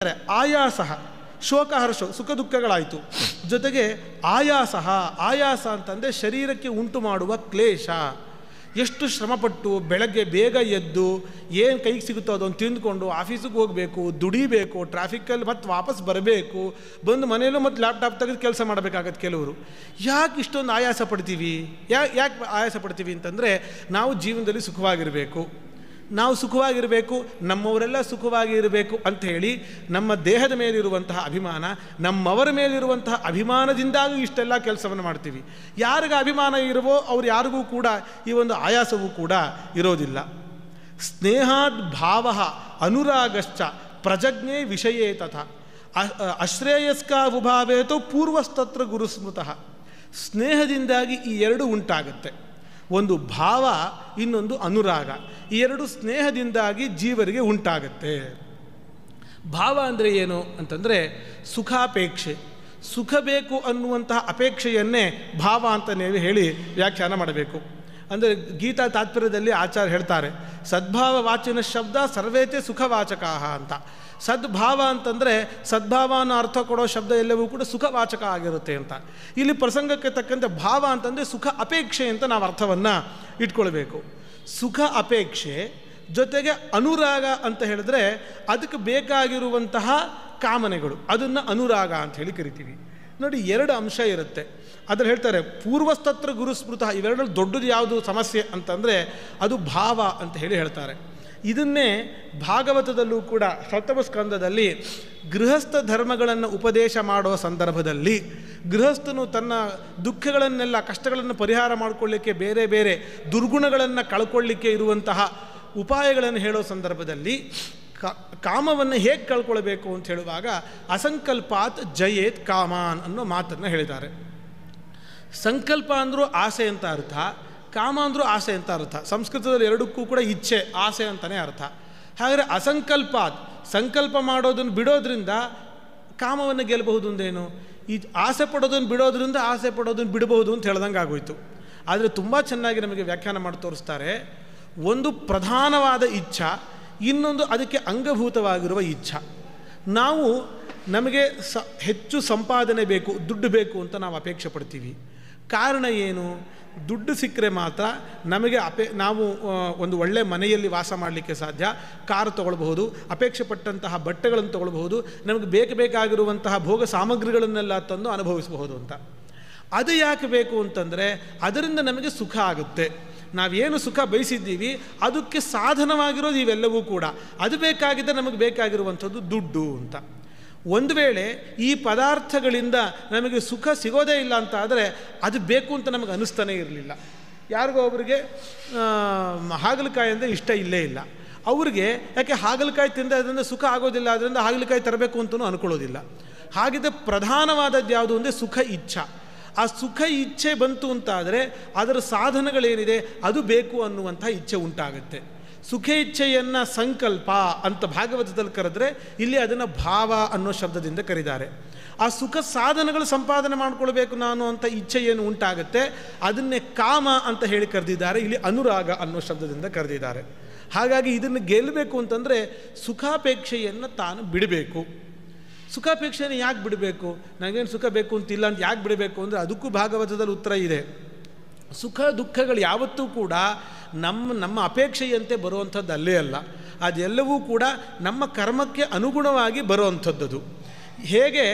ಆಯಾಸ, ಶೋಕ ಹರ್ಷ ಸುಖ ದುಃಖಗಳಾಯಿತು. ಜೊತೆಗೆ ಆಯಾಸ ಅಂತಂದರೆ ಶರೀರಕ್ಕೆ ಉಂಟು ಮಾಡುವ ಕ್ಲೇಶ. ಎಷ್ಟು ಶ್ರಮಪಟ್ಟು ಬೆಳಗ್ಗೆ ಬೇಗ ಎದ್ದು ಏನು ಕೈಗೆ ಸಿಗುತ್ತೋ ಅದನ್ನು ತಿಂದುಕೊಂಡು ಆಫೀಸಿಗೆ ಹೋಗಬೇಕು, ದುಡಿಬೇಕು, ಟ್ರಾಫಿಕ್ಕಲ್ಲಿ ಮತ್ತೆ ವಾಪಸ್ ಬರಬೇಕು, ಬಂದು ಮನೆಯಲ್ಲೂ ಮತ್ತು ಲ್ಯಾಪ್ಟಾಪ್ ತೆಗೆದು ಕೆಲಸ ಮಾಡಬೇಕಾಗತ್ತೆ. ಕೆಲವರು ಯಾಕೆ ಇಷ್ಟೊಂದು ಆಯಾಸ ಪಡ್ತೀವಿ? ಯಾಕೆ ಆಯಾಸ ಪಡ್ತೀವಿ ಅಂತಂದರೆ ನಾವು ಜೀವನದಲ್ಲಿ ಸುಖವಾಗಿರಬೇಕು, ನಮ್ಮವರೆಲ್ಲ ಸುಖವಾಗಿರಬೇಕು ಅಂಥೇಳಿ ನಮ್ಮ ದೇಹದ ಮೇಲಿರುವಂತಹ ಅಭಿಮಾನ, ನಮ್ಮವರ ಮೇಲಿರುವಂತಹ ಅಭಿಮಾನದಿಂದಾಗಿ ಇಷ್ಟೆಲ್ಲ ಕೆಲಸವನ್ನು ಮಾಡ್ತೀವಿ. ಯಾರಿಗೆ ಅಭಿಮಾನ ಇರುವೋ ಅವ್ರು ಯಾರಿಗೂ ಕೂಡ ಈ ಒಂದು ಆಯಾಸವೂ ಕೂಡ ಇರೋದಿಲ್ಲ. ಸ್ನೇಹಾದ್ ಭಾವ ಅನುರಾಗಶ್ಚ ಪ್ರಜಜ್ಞೆ ವಿಷಯೇ ತಥಾ ಅಶ್ರೇಯಸ್ಕಾವುಭಾವೇತೋ ಪೂರ್ವಸ್ತತ್ರ ಗುರುಸ್ಮೃತಃ. ಸ್ನೇಹದಿಂದಾಗಿ ಈ ಎರಡು ಉಂಟಾಗುತ್ತೆ. ಒಂದು ಭಾವ, ಇನ್ನೊಂದು ಅನುರಾಗ. ಈ ಎರಡು ಸ್ನೇಹದಿಂದಾಗಿ ಜೀವರಿಗೆ ಉಂಟಾಗತ್ತೆ. ಭಾವ ಅಂದರೆ ಏನು ಅಂತಂದರೆ ಸುಖಾಪೇಕ್ಷೆ, ಸುಖ ಬೇಕು ಅನ್ನುವಂತಹ ಅಪೇಕ್ಷೆಯನ್ನೇ ಭಾವ ಅಂತ ಹೇಳಿ ವ್ಯಾಖ್ಯಾನ ಮಾಡಬೇಕು. ಅಂದರೆ ಗೀತಾ ತಾತ್ಪರ್ಯದಲ್ಲಿ ಆಚಾರ್ಯ ಹೇಳ್ತಾರೆ, ಸದ್ಭಾವ ವಾಚಿನ ಶಬ್ದ ಸರ್ವೇತೆ ಸುಖವಾಚಕಾಹ ಅಂತ. ಸದ್ಭಾವ ಅಂತಂದರೆ ಸದ್ಭಾವ ಅನ್ನೋ ಅರ್ಥ ಕೊಡೋ ಶಬ್ದ ಎಲ್ಲವೂ ಕೂಡ ಸುಖವಾಚಕ ಆಗಿರುತ್ತೆ ಅಂತ. ಇಲ್ಲಿ ಪ್ರಸಂಗಕ್ಕೆ ತಕ್ಕಂತೆ ಭಾವ ಅಂತಂದರೆ ಸುಖ ಅಪೇಕ್ಷೆ ಅಂತ ನಾವು ಅರ್ಥವನ್ನು ಇಟ್ಕೊಳ್ಬೇಕು. ಸುಖ ಅಪೇಕ್ಷೆ ಜೊತೆಗೆ ಅನುರಾಗ ಅಂತ ಹೇಳಿದ್ರೆ ಅದಕ್ಕೆ ಬೇಕಾಗಿರುವಂತಹ ಕಾಮನೆಗಳು, ಅದನ್ನು ಅನುರಾಗ ಅಂತ ಹೇಳಿ ಕರಿತೀವಿ. ನೋಡಿ, ಎರಡು ಅಂಶ ಇರುತ್ತೆ. ಅದ್ರಲ್ಲಿ ಹೇಳ್ತಾರೆ ಪೂರ್ವಸ್ತತ್ರ ಗುರುಸ್ಮೃತ. ಇವೆರಡರಲ್ಲಿ ದೊಡ್ಡದು ಯಾವುದು ಸಮಸ್ಯೆ ಅಂತಂದರೆ ಅದು ಭಾವ ಅಂತ ಹೇಳಿ ಹೇಳ್ತಾರೆ. ಇದನ್ನೇ ಭಾಗವತದಲ್ಲೂ ಕೂಡ ಸಪ್ತಮ ಸ್ಕಂದದಲ್ಲಿ ಗೃಹಸ್ಥ ಧರ್ಮಗಳನ್ನು ಉಪದೇಶ ಮಾಡೋ ಸಂದರ್ಭದಲ್ಲಿ ಗೃಹಸ್ಥನು ತನ್ನ ದುಃಖಗಳನ್ನೆಲ್ಲ, ಕಷ್ಟಗಳನ್ನು ಪರಿಹಾರ ಮಾಡಿಕೊಳ್ಳಿಕ್ಕೆ, ಬೇರೆ ಬೇರೆ ದುರ್ಗುಣಗಳನ್ನು ಕಳ್ಕೊಳ್ಳಿಕ್ಕೆ ಇರುವಂತಹ ಉಪಾಯಗಳನ್ನು ಹೇಳೋ ಸಂದರ್ಭದಲ್ಲಿ ಕಾಮವನ್ನು ಹೇಗೆ ಕಳ್ಕೊಳ್ಬೇಕು ಅಂತ ಹೇಳುವಾಗ ಅಸಂಕಲ್ಪಾತ್ ಜಯೇತ್ ಕಾಮಾನ್ ಅನ್ನೋ ಮಾತನ್ನು ಹೇಳಿದ್ದಾರೆ. ಸಂಕಲ್ಪ ಅಂದರೂ ಆಸೆ ಅಂತ ಅರ್ಥ, ಕಾಮ ಅಂದರೂ ಆಸೆ ಅಂತ ಅರ್ಥ. ಸಂಸ್ಕೃತದಲ್ಲಿ ಎರಡಕ್ಕೂ ಕೂಡ ಇಚ್ಛೆ, ಆಸೆ ಅಂತಲೇ ಅರ್ಥ. ಹಾಗಾದರೆ ಅಸಂಕಲ್ಪಾತ್, ಸಂಕಲ್ಪ ಮಾಡೋದನ್ನು ಬಿಡೋದ್ರಿಂದ ಕಾಮವನ್ನು ಗೆಲ್ಲಬಹುದು ಅಂದೇನು? ಈ ಆಸೆ ಪಡೋದನ್ನು ಬಿಡೋದ್ರಿಂದ ಆಸೆ ಪಡೋದನ್ನು ಬಿಡಬಹುದು ಅಂತ ಹೇಳ್ದಂಗೆ ಆಗೋಯ್ತು. ಆದರೆ ತುಂಬ ಚೆನ್ನಾಗಿ ನಮಗೆ ವ್ಯಾಖ್ಯಾನ ಮಾಡಿ ತೋರಿಸ್ತಾರೆ. ಒಂದು ಪ್ರಧಾನವಾದ ಇಚ್ಛಾ, ಇನ್ನೊಂದು ಅದಕ್ಕೆ ಅಂಗಭೂತವಾಗಿರುವ ಇಚ್ಛಾ. ನಮಗೆ ಹೆಚ್ಚು ಸಂಪಾದನೆ ಬೇಕು, ದುಡ್ಡು ಬೇಕು ಅಂತ ನಾವು ಅಪೇಕ್ಷೆ ಪಡ್ತೀವಿ. ಕಾರಣ ಏನು? ದುಡ್ಡು ಸಿಕ್ಕರೆ ಮಾತ್ರ ನಮಗೆ ನಾವು ಒಂದು ಒಳ್ಳೆಯ ಮನೆಯಲ್ಲಿ ವಾಸ ಮಾಡಲಿಕ್ಕೆ ಸಾಧ್ಯ, ಕಾರು ತೊಗೊಳ್ಬಹುದು, ಅಪೇಕ್ಷೆ ಪಟ್ಟಂತಹ ಬಟ್ಟೆಗಳನ್ನು ತೊಗೊಳ್ಬಹುದು, ನಮಗೆ ಬೇಕಾಗಿರುವಂತಹ ಭೋಗ ಸಾಮಗ್ರಿಗಳನ್ನೆಲ್ಲ ತಂದು ಅನುಭವಿಸಬಹುದು ಅಂತ. ಅದು ಯಾಕೆ ಬೇಕು ಅಂತಂದರೆ ಅದರಿಂದ ನಮಗೆ ಸುಖ ಆಗುತ್ತೆ. ನಾವೇನು ಸುಖ ಬಯಸಿದ್ದೀವಿ ಅದಕ್ಕೆ ಸಾಧನವಾಗಿರೋದು ಇವೆಲ್ಲವೂ ಕೂಡ. ಅದು ಬೇಕಾಗಿದ್ದರೆ ನಮಗೆ ಬೇಕಾಗಿರುವಂಥದ್ದು ದುಡ್ಡು ಅಂತ. ಒಂದು ವೇಳೆ ಈ ಪದಾರ್ಥಗಳಿಂದ ನಮಗೆ ಸುಖ ಸಿಗೋದೇ ಇಲ್ಲ ಅಂತ ಆದರೆ ಅದು ಬೇಕು ಅಂತ ನಮಗೆ ಅನ್ನಿಸ್ತಾನೇ ಇರಲಿಲ್ಲ. ಯಾರಿಗೋ ಒಬ್ಬರಿಗೆ ಹಾಗಲಕಾಯಿ ಅಂದರೆ ಇಷ್ಟ ಇಲ್ಲೇ ಇಲ್ಲ. ಅವ್ರಿಗೆ ಯಾಕೆ ಹಾಗಲಕಾಯಿ ತಿಂದರೆ ಅದರಿಂದ ಸುಖ ಆಗೋದಿಲ್ಲ, ಅದರಿಂದ ಹಾಗಲಕಾಯಿ ತರಬೇಕು ಅಂತಲೂ ಅಂದ್ಕೊಳ್ಳೋದಿಲ್ಲ. ಹಾಗಿದ್ದರೆ ಪ್ರಧಾನವಾದದ್ದು ಯಾವುದು ಅಂದರೆ ಸುಖ ಇಚ್ಛಾ. ಆ ಸುಖ ಇಚ್ಛೆ ಬಂತು ಅಂತಾದರೆ ಅದರ ಸಾಧನಗಳೇನಿದೆ ಅದು ಬೇಕು ಅನ್ನುವಂಥ ಇಚ್ಛೆ ಉಂಟಾಗುತ್ತೆ. ಸುಖ ಇಚ್ಛೆಯನ್ನು ಸಂಕಲ್ಪ ಅಂತ ಭಾಗವತದಲ್ಲಿ ಕರೆದ್ರೆ ಇಲ್ಲಿ ಅದನ್ನು ಭಾವ ಅನ್ನೋ ಶಬ್ದದಿಂದ ಕರೀತಾರೆ. ಆ ಸುಖ ಸಾಧನಗಳು ಸಂಪಾದನೆ ಮಾಡಿಕೊಳ್ಬೇಕು ನಾನು ಅಂತ ಇಚ್ಛೆ ಏನು ಉಂಟಾಗುತ್ತೆ ಅದನ್ನೇ ಕಾಮ ಅಂತ ಹೇಳಿ ಕರೆದಿದ್ದಾರೆ. ಇಲ್ಲಿ ಅನುರಾಗ ಅನ್ನೋ ಶಬ್ದದಿಂದ ಕರೆದಿದ್ದಾರೆ. ಹಾಗಾಗಿ ಇದನ್ನು ಗೆಲ್ಲಬೇಕು ಅಂತಂದರೆ ಸುಖಾಪೇಕ್ಷೆಯನ್ನು ತಾನು ಬಿಡಬೇಕು. ಸುಖಾಪೇಕ್ಷೆಯನ್ನು ಯಾಕೆ ಬಿಡಬೇಕು? ನನಗೇನು ಸುಖ ಬೇಕು ಅಂತಿಲ್ಲ ಅಂತ ಯಾಕೆ ಬಿಡಬೇಕು ಅಂದರೆ ಅದಕ್ಕೂ ಭಾಗವತದಲ್ಲಿ ಉತ್ತರ ಇದೆ. ಸುಖ ದುಃಖಗಳು ಯಾವತ್ತೂ ಕೂಡ ನಮ್ಮ ಅಪೇಕ್ಷೆಯಂತೆ ಬರುವಂಥದ್ದು ಅಲ್ಲೇ ಅಲ್ಲ. ಅದೆಲ್ಲವೂ ಕೂಡ ನಮ್ಮ ಕರ್ಮಕ್ಕೆ ಅನುಗುಣವಾಗಿ ಬರುವಂಥದ್ದು. ಹೇಗೆ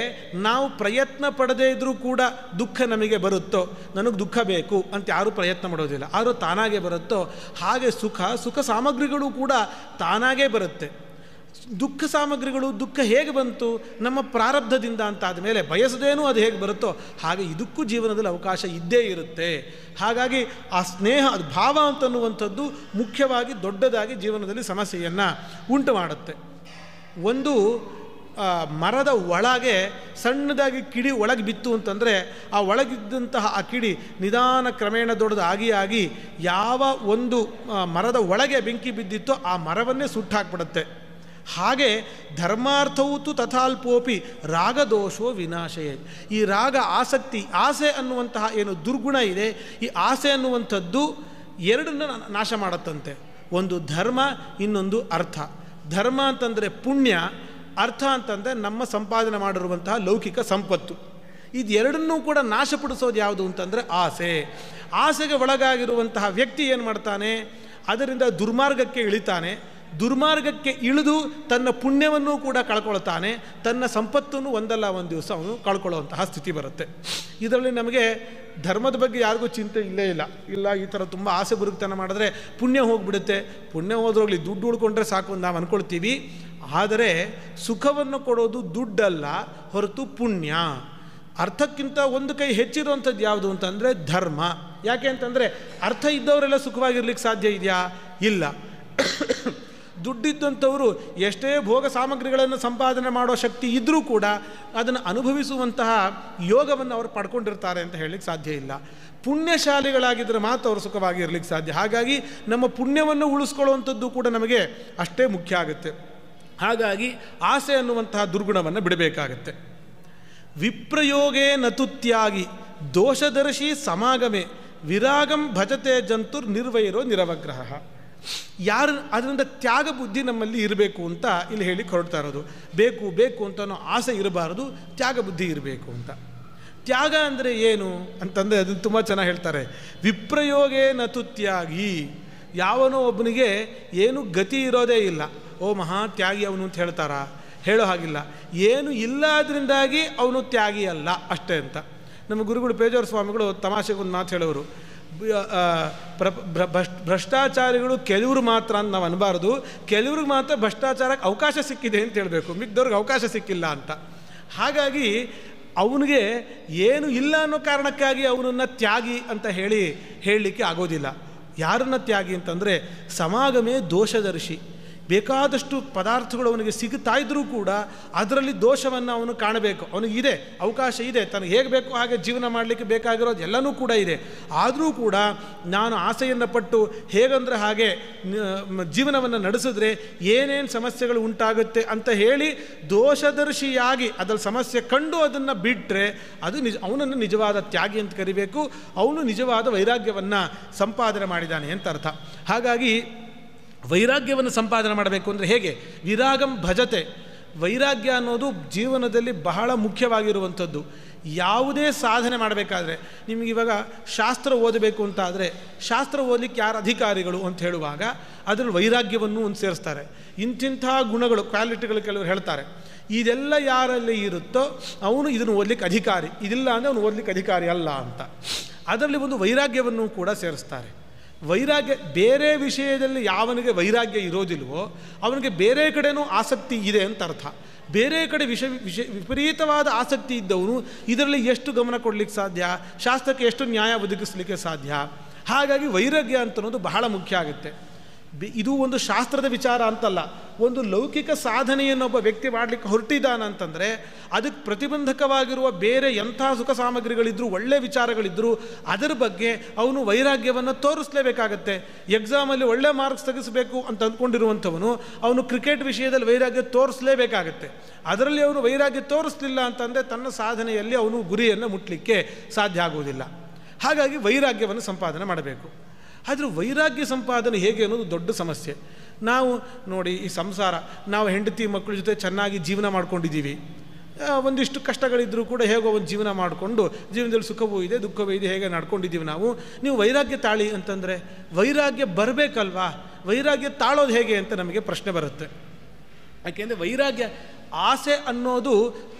ನಾವು ಪ್ರಯತ್ನ ಪಡದೇ ಇದ್ದರೂ ಕೂಡ ದುಃಖ ನಮಗೆ ಬರುತ್ತೋ, ನನಗೆ ದುಃಖ ಬೇಕು ಅಂತ ಯಾರೂ ಪ್ರಯತ್ನ ಮಾಡೋದಿಲ್ಲ, ಆದರೂ ತಾನಾಗೇ ಬರುತ್ತೋ, ಹಾಗೆ ಸುಖ ಸಾಮಗ್ರಿಗಳು ಕೂಡ ತಾನಾಗೇ ಬರುತ್ತೆ. ದುಃಖ ಸಾಮಗ್ರಿಗಳು, ದುಃಖ ಹೇಗೆ ಬಂತು? ನಮ್ಮ ಪ್ರಾರಬ್ಧದಿಂದ ಅಂತ ಆದಮೇಲೆ ಬಯಸದೇನೂ ಅದು ಹೇಗೆ ಬರುತ್ತೋ ಹಾಗೆ ಇದಕ್ಕೂ ಜೀವನದಲ್ಲಿ ಅವಕಾಶ ಇದ್ದೇ ಇರುತ್ತೆ. ಹಾಗಾಗಿ ಆ ಸ್ನೇಹ, ಅದು ಭಾವ ಅಂತನ್ನುವಂಥದ್ದು ಮುಖ್ಯವಾಗಿ ದೊಡ್ಡದಾಗಿ ಜೀವನದಲ್ಲಿ ಸಮಸ್ಯೆಯನ್ನು ಉಂಟು ಮಾಡುತ್ತೆ. ಒಂದು ಮರದ ಒಳಗೆ ಸಣ್ಣದಾಗಿ ಕಿಡಿ ಒಳಗೆ ಬಿತ್ತು ಅಂತಂದರೆ ಆ ಒಳಗಿದ್ದಂತಹ ಆ ಕಿಡಿ ನಿಧಾನ ಕ್ರಮೇಣ ದೊಡ್ಡದಾಗಿ ಯಾವ ಒಂದು ಮರದ ಒಳಗೆ ಬೆಂಕಿ ಬಿದ್ದಿತ್ತೋ ಆ ಮರವನ್ನೇ ಸುಟ್ಟಾಕ್ಬಿಡುತ್ತೆ. ಹಾಗೆ ಧರ್ಮಾರ್ಥವೂ ತಥಾಲ್ಪೋಪಿ ರಾಗದೋಷೋ ವಿನಾಶಯೇ. ಈ ರಾಗ, ಆಸಕ್ತಿ, ಆಸೆ ಅನ್ನುವಂತಹ ಏನು ದುರ್ಗುಣ ಇದೆ, ಈ ಆಸೆ ಅನ್ನುವಂಥದ್ದು ಎರಡನ್ನು ನಾಶ ಮಾಡುತ್ತಂತೆ. ಒಂದು ಧರ್ಮ, ಇನ್ನೊಂದು ಅರ್ಥ. ಧರ್ಮ ಅಂತಂದರೆ ಪುಣ್ಯ, ಅರ್ಥ ಅಂತಂದರೆ ನಮ್ಮ ಸಂಪಾದನೆ ಮಾಡಿರುವಂತಹ ಲೌಕಿಕ ಸಂಪತ್ತು. ಇದೆರಡನ್ನೂ ಕೂಡ ನಾಶಪಡಿಸೋದು ಯಾವುದು ಅಂತಂದರೆ ಆಸೆ. ಆಸೆಗೆ ಒಳಗಾಗಿರುವಂತಹ ವ್ಯಕ್ತಿ ಏನು ಮಾಡ್ತಾನೆ, ಅದರಿಂದ ದುರ್ಮಾರ್ಗಕ್ಕೆ ಇಳಿತಾನೆ. ದುರ್ಮಾರ್ಗಕ್ಕೆ ಇಳಿದು ತನ್ನ ಪುಣ್ಯವನ್ನು ಕೂಡ ಕಳ್ಕೊಳ್ತಾನೆ, ತನ್ನ ಸಂಪತ್ತನ್ನು ಒಂದಲ್ಲ ಒಂದು ದಿವಸ ಅವನು ಕಳ್ಕೊಳ್ಳುವಂತಹ ಸ್ಥಿತಿ ಬರುತ್ತೆ. ಇದರಲ್ಲಿ ನಮಗೆ ಧರ್ಮದ ಬಗ್ಗೆ ಯಾರಿಗೂ ಚಿಂತೆ ಇಲ್ಲೇ ಇಲ್ಲ. ಈ ಥರ ತುಂಬ ಆಸೆ ಬುರುಕ್ತನ ಮಾಡಿದ್ರೆ ಪುಣ್ಯ ಹೋಗಿಬಿಡುತ್ತೆ, ಪುಣ್ಯ ಹೋದ್ರೋಗ್ಲಿ ದುಡ್ಡು ಉಳ್ಕೊಂಡ್ರೆ ಸಾಕು ಅಂತ ನಾವು ಅಂದ್ಕೊಳ್ತೀವಿ. ಆದರೆ ಸುಖವನ್ನು ಕೊಡೋದು ದುಡ್ಡಲ್ಲ ಹೊರತು ಪುಣ್ಯ. ಅರ್ಥಕ್ಕಿಂತ ಒಂದು ಕೈ ಹೆಚ್ಚಿರುವಂಥದ್ದು ಯಾವುದು ಅಂತಂದರೆ ಧರ್ಮ. ಯಾಕೆ ಅಂತಂದರೆ ಅರ್ಥ ಇದ್ದವರೆಲ್ಲ ಸುಖವಾಗಿರ್ಲಿಕ್ಕೆ ಸಾಧ್ಯ ಇದೆಯಾ? ಇಲ್ಲ. ದುಡ್ಡಿದ್ದಂಥವರು ಎಷ್ಟೇ ಭೋಗ ಸಾಮಗ್ರಿಗಳನ್ನು ಸಂಪಾದನೆ ಮಾಡೋ ಶಕ್ತಿ ಇದ್ದರೂ ಕೂಡ ಅದನ್ನು ಅನುಭವಿಸುವಂತಹ ಯೋಗವನ್ನು ಅವರು ಪಡ್ಕೊಂಡಿರ್ತಾರೆ ಅಂತ ಹೇಳಲಿಕ್ಕೆ ಸಾಧ್ಯ ಇಲ್ಲ. ಪುಣ್ಯಶಾಲಿಗಳಾಗಿದ್ದರೆ ಮಾತ್ರ ಅವರು ಸುಖವಾಗಿ ಇರಲಿಕ್ಕೆ ಸಾಧ್ಯ. ಹಾಗಾಗಿ ನಮ್ಮ ಪುಣ್ಯವನ್ನು ಉಳಿಸ್ಕೊಳ್ಳುವಂಥದ್ದು ಕೂಡ ನಮಗೆ ಅಷ್ಟೇ ಮುಖ್ಯ ಆಗುತ್ತೆ. ಹಾಗಾಗಿ ಆಸೆ ಅನ್ನುವಂತಹ ದುರ್ಗುಣವನ್ನು ಬಿಡಬೇಕಾಗತ್ತೆ. ವಿಪ್ರಯೋಗೇ ನತುತ್ಯಾಗಿ ದೋಷದರ್ಶಿ ಸಮಾಗಮೆ ವಿರಾಗಂ ಭಜತೆ ಜಂತುರ್ ನಿರ್ವೈರೋ ನಿರವಗ್ರಹ. ಯಾರು ಅದರಿಂದ ತ್ಯಾಗ ಬುದ್ಧಿ ನಮ್ಮಲ್ಲಿ ಇರಬೇಕು ಅಂತ ಇಲ್ಲಿ ಹೇಳಿ ಹೊರಡ್ತಾ ಇರೋದು. ಬೇಕು ಅಂತ ಅನ್ನೋ ಆಸೆ ಇರಬಾರದು, ತ್ಯಾಗ ಬುದ್ಧಿ ಇರಬೇಕು ಅಂತ. ತ್ಯಾಗ ಅಂದರೆ ಏನು ಅಂತಂದರೆ ಅದನ್ನು ತುಂಬ ಚೆನ್ನಾಗಿ ಹೇಳ್ತಾರೆ. ವಿಪ್ರಯೋಗೇ ನತುತ್ಯಾಗಿ. ಯಾವನೋ ಒಬ್ಬನಿಗೆ ಏನು ಗತಿ ಇರೋದೇ ಇಲ್ಲ, ಓ ಮಹಾ ತ್ಯಾಗಿ ಅವನು ಅಂತ ಹೇಳ್ತಾರಾ? ಹೇಳೋ ಹಾಗಿಲ್ಲ. ಏನು ಇಲ್ಲ ಅದರಿಂದಾಗಿ ಅವನು ತ್ಯಾಗಿ ಅಲ್ಲ ಅಷ್ಟೇ ಅಂತ. ನಮ್ಮ ಗುರುಗಳು ಪೇಜಾವರ ಸ್ವಾಮಿಗಳು ತಮಾಷೆಗೊಂದು ಮಾತು ಹೇಳೋರು, ಭ್ರಷ್ಟಾಚಾರಿಗಳು ಕೆಲವರು ಮಾತ್ರ ಅಂತ ನಾವು ಅನ್ನಬಾರ್ದು, ಕೆಲವ್ರಿಗೆ ಮಾತ್ರ ಭ್ರಷ್ಟಾಚಾರಕ್ಕೆ ಅವಕಾಶ ಸಿಕ್ಕಿದೆ ಅಂತ ಹೇಳಬೇಕು, ಮಿಕ್ದವ್ರಿಗೆ ಅವಕಾಶ ಸಿಕ್ಕಿಲ್ಲ ಅಂತ. ಹಾಗಾಗಿ ಅವನಿಗೆ ಏನು ಇಲ್ಲ ಅನ್ನೋ ಕಾರಣಕ್ಕಾಗಿ ಅವನನ್ನು ತ್ಯಾಗಿ ಅಂತ ಹೇಳಲಿಕ್ಕೆ ಆಗೋದಿಲ್ಲ. ಯಾರನ್ನ ತ್ಯಾಗಿ ಅಂತಂದರೆ ಸಮಾಗಮೇ ದೋಷದರ್ಶಿ. ಬೇಕಾದಷ್ಟು ಪದಾರ್ಥಗಳು ಅವನಿಗೆ ಸಿಗುತ್ತಾ ಇದ್ದರೂ ಕೂಡ ಅದರಲ್ಲಿ ದೋಷವನ್ನು ಅವನು ಕಾಣಬೇಕು. ಅವನಿಗಿದೆ, ಅವಕಾಶ ಇದೆ, ತನಗೆ ಹೇಗೆ ಬೇಕೋ ಹಾಗೆ ಜೀವನ ಮಾಡಲಿಕ್ಕೆ ಬೇಕಾಗಿರೋದು ಎಲ್ಲನೂ ಕೂಡ ಇದೆ. ಆದರೂ ಕೂಡ ನಾನು ಆಸೆಯನ್ನು ಪಟ್ಟು ಹೇಗಂದರೆ ಹಾಗೆ ಜೀವನವನ್ನು ನಡೆಸಿದ್ರೆ ಏನೇನು ಸಮಸ್ಯೆಗಳು ಉಂಟಾಗುತ್ತೆ ಅಂತ ಹೇಳಿ ದೋಷದರ್ಶಿಯಾಗಿ ಅದರಲ್ಲಿ ಸಮಸ್ಯೆ ಕಂಡು ಅದನ್ನು ಬಿಟ್ಟರೆ ಅದು ಅವನನ್ನು ನಿಜವಾದ ತ್ಯಾಗಿ ಅಂತ ಕರಿಬೇಕು. ಅವನು ನಿಜವಾದ ವೈರಾಗ್ಯವನ್ನು ಸಂಪಾದನೆ ಮಾಡಿದ್ದಾನೆ ಅಂತ ಅರ್ಥ. ಹಾಗಾಗಿ ವೈರಾಗ್ಯವನ್ನು ಸಂಪಾದನೆ ಮಾಡಬೇಕು ಅಂದರೆ ಹೇಗೆ? ವಿರಾಗಂ ಭಜತೆ. ವೈರಾಗ್ಯ ಅನ್ನೋದು ಜೀವನದಲ್ಲಿ ಬಹಳ ಮುಖ್ಯವಾಗಿರುವಂಥದ್ದು. ಯಾವುದೇ ಸಾಧನೆ ಮಾಡಬೇಕಾದ್ರೆ ನಿಮಗೆ ಇವಾಗ ಶಾಸ್ತ್ರ ಓದಬೇಕು ಅಂತ ಆದರೆ ಶಾಸ್ತ್ರ ಓದಲಿಕ್ಕೆ ಯಾರು ಅಧಿಕಾರಿಗಳು ಅಂತ ಹೇಳುವಾಗ ಅದರಲ್ಲಿ ವೈರಾಗ್ಯವನ್ನು ಒಂದು ಸೇರಿಸ್ತಾರೆ. ಇಂತಿಂಥ ಗುಣಗಳು, ಕ್ವಾಲಿಟಿಗಳು ಕೆಲವರು ಹೇಳ್ತಾರೆ. ಇದೆಲ್ಲ ಯಾರಲ್ಲಿ ಇರುತ್ತೋ ಅವನು ಇದನ್ನು ಓದಲಿಕ್ಕೆ ಅಧಿಕಾರಿ, ಇದಿಲ್ಲ ಅಂದರೆ ಅವನು ಓದಲಿಕ್ಕೆ ಅಧಿಕಾರಿ ಅಲ್ಲ ಅಂತ. ಅದರಲ್ಲಿ ಒಂದು ವೈರಾಗ್ಯವನ್ನು ಕೂಡ ಸೇರಿಸ್ತಾರೆ. ವೈರಾಗ್ಯ ಬೇರೆ ವಿಷಯದಲ್ಲಿ ಯಾವನಿಗೆ ವೈರಾಗ್ಯ ಇರೋದಿಲ್ವೋ ಅವನಿಗೆ ಬೇರೆ ಕಡೆನೂ ಆಸಕ್ತಿ ಇದೆ ಅಂತ ಅರ್ಥ. ಬೇರೆ ಕಡೆ ವಿಪರೀತವಾದ ಆಸಕ್ತಿ ಇದ್ದವನು ಇದರಲ್ಲಿ ಎಷ್ಟು ಗಮನ ಕೊಡಲಿಕ್ಕೆ ಸಾಧ್ಯ, ಶಾಸ್ತ್ರಕ್ಕೆ ಎಷ್ಟು ನ್ಯಾಯ ಒದಗಿಸಲಿಕ್ಕೆ ಸಾಧ್ಯ. ಹಾಗಾಗಿ ವೈರಾಗ್ಯ ಅಂತನ್ನೋದು ಬಹಳ ಮುಖ್ಯ ಆಗುತ್ತೆ. ಇದು ಒಂದು ಶಾಸ್ತ್ರದ ವಿಚಾರ ಅಂತಲ್ಲ, ಒಂದು ಲೌಕಿಕ ಸಾಧನೆಯನ್ನೊಬ್ಬ ವ್ಯಕ್ತಿ ಮಾಡಲಿಕ್ಕೆ ಹೊರಟಿದ್ದಾನಂತಂದರೆ ಅದಕ್ಕೆ ಪ್ರತಿಬಂಧಕವಾಗಿರುವ ಬೇರೆ ಎಂಥ ಸುಖ ಸಾಮಗ್ರಿಗಳಿದ್ದರೂ ಒಳ್ಳೆಯ ವಿಚಾರಗಳಿದ್ದರೂ ಅದರ ಬಗ್ಗೆ ಅವನು ವೈರಾಗ್ಯವನ್ನು ತೋರಿಸಲೇಬೇಕಾಗತ್ತೆ. ಎಕ್ಸಾಮಲ್ಲಿ ಒಳ್ಳೆ ಮಾರ್ಕ್ಸ್ ತೆಗೆಸಬೇಕು ಅಂತ ಅಂದ್ಕೊಂಡಿರುವಂಥವನು ಅವನು ಕ್ರಿಕೆಟ್ ವಿಷಯದಲ್ಲಿ ವೈರಾಗ್ಯ ತೋರಿಸಲೇಬೇಕಾಗತ್ತೆ. ಅದರಲ್ಲಿ ಅವನು ವೈರಾಗ್ಯ ತೋರಿಸಲಿಲ್ಲ ಅಂತಂದರೆ ತನ್ನ ಸಾಧನೆಯಲ್ಲಿ ಅವನು ಗುರಿಯನ್ನು ಮುಟ್ಟಲಿಕ್ಕೆ ಸಾಧ್ಯ ಆಗುವುದಿಲ್ಲ. ಹಾಗಾಗಿ ವೈರಾಗ್ಯವನ್ನು ಸಂಪಾದನೆ ಮಾಡಬೇಕು. ಆದರೂ ವೈರಾಗ್ಯ ಸಂಪಾದನೆ ಹೇಗೆ ಅನ್ನೋದು ದೊಡ್ಡ ಸಮಸ್ಯೆ. ನಾವು ನೋಡಿ, ಈ ಸಂಸಾರ, ನಾವು ಹೆಂಡತಿ ಮಕ್ಕಳ ಜೊತೆ ಚೆನ್ನಾಗಿ ಜೀವನ ಮಾಡ್ಕೊಂಡಿದ್ದೀವಿ, ಒಂದಿಷ್ಟು ಕಷ್ಟಗಳಿದ್ದರೂ ಕೂಡ ಹೇಗೋ ಒಂದು ಜೀವನ ಮಾಡಿಕೊಂಡು ಜೀವನದಲ್ಲಿ ಸುಖವೂ ಇದೆ ದುಃಖವೂ ಇದೆ, ಹೇಗೆ ನಡ್ಕೊಂಡಿದ್ದೀವಿ ನಾವು. ನೀವು ವೈರಾಗ್ಯ ತಾಳಿ ಅಂತಂದರೆ ವೈರಾಗ್ಯ ಬರಬೇಕಲ್ವಾ? ವೈರಾಗ್ಯ ತಾಳೋದು ಹೇಗೆ ಅಂತ ನಮಗೆ ಪ್ರಶ್ನೆ ಬರುತ್ತೆ. ಯಾಕೆಂದರೆ ವೈರಾಗ್ಯ ಆಸೆ ಅನ್ನೋದು